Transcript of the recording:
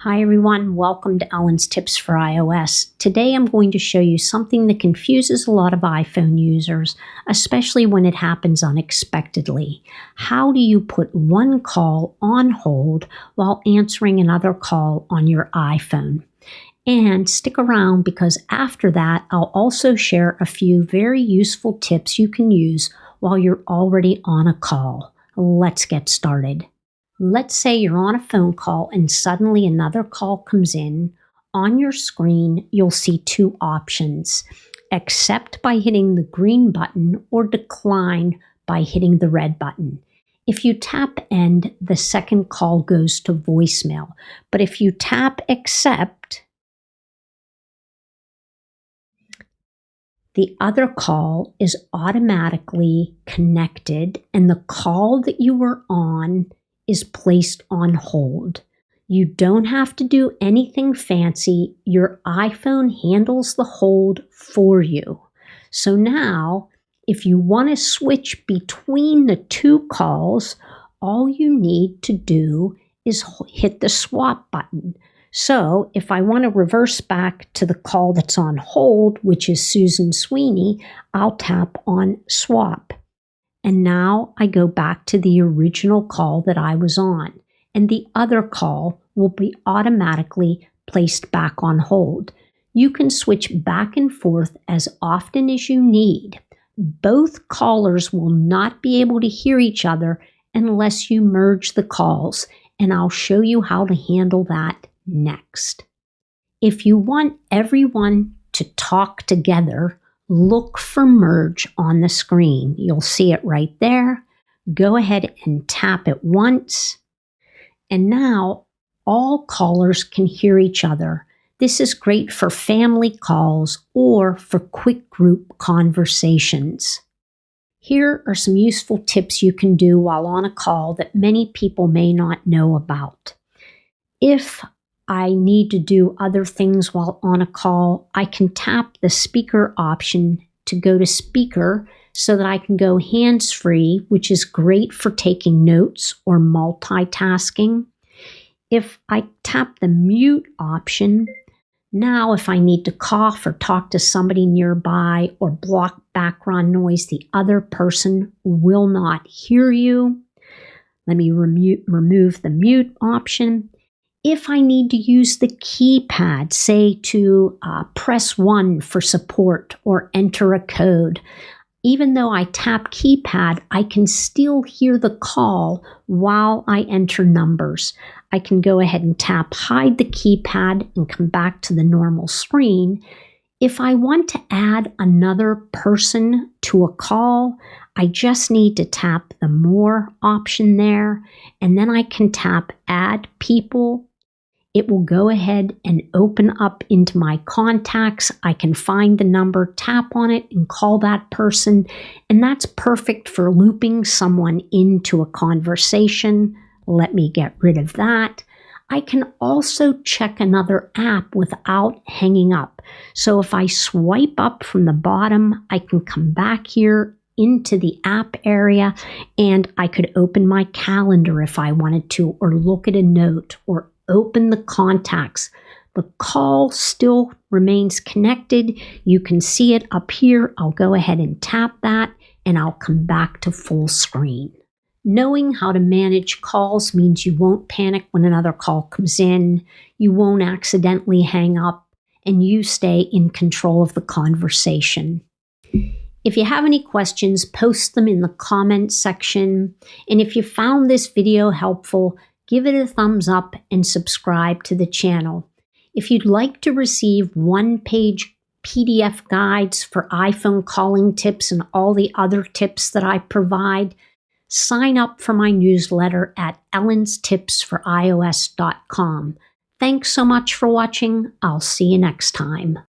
Hi everyone, welcome to Ellen's Tips for iOS. Today I'm going to show you something that confuses a lot of iPhone users, especially when it happens unexpectedly. How do you put one call on hold while answering another call on your iPhone? And stick around because after that I'll also share a few very useful tips you can use while you're already on a call. Let's get started. Let's say you're on a phone call and suddenly another call comes in. On your screen, you'll see two options: accept by hitting the green button or decline by hitting the red button. If you tap end, the second call goes to voicemail. But if you tap accept, the other call is automatically connected and the call that you were on is placed on hold. You don't have to do anything fancy. Your iPhone handles the hold for you. So now, if you want to switch between the two calls, all you need to do is hit the swap button. So if I want to reverse back to the call that's on hold, which is Susan Sweeney, I'll tap on swap. And now I go back to the original call that I was on, and the other call will be automatically placed back on hold. You can switch back and forth as often as you need. Both callers will not be able to hear each other unless you merge the calls, and I'll show you how to handle that next. If you want everyone to talk together, look for merge on the screen. You'll see it right there. Go ahead and tap it once. And now all callers can hear each other. This is great for family calls or for quick group conversations. Here are some useful tips you can do while on a call that many people may not know about. If I need to do other things while on a call, I can tap the speaker option to go to speaker so that I can go hands-free, which is great for taking notes or multitasking. If I tap the mute option, now if I need to cough or talk to somebody nearby or block background noise, the other person will not hear you. Let me remove the mute option. If I need to use the keypad, say to press 1 for support or enter a code, even though I tap keypad, I can still hear the call while I enter numbers. I can go ahead and tap hide the keypad and come back to the normal screen. If I want to add another person to a call, I just need to tap the more option there, and then I can tap add people. It will go ahead and open up into my contacts. I can find the number, tap on it, and call that person. And that's perfect for looping someone into a conversation. Let me get rid of that. I can also check another app without hanging up. So if I swipe up from the bottom, I can come back here into the app area and I could open my calendar if I wanted to, or look at a note, or open the contacts. The call still remains connected. You can see it up here. I'll go ahead and tap that and I'll come back to full screen. Knowing how to manage calls means you won't panic when another call comes in, you won't accidentally hang up, and you stay in control of the conversation. If you have any questions, post them in the comments section. And if you found this video helpful, give it a thumbs up and subscribe to the channel. If you'd like to receive one-page PDF guides for iPhone calling tips and all the other tips that I provide, sign up for my newsletter at ellenstipsforios.com. Thanks so much for watching. I'll see you next time.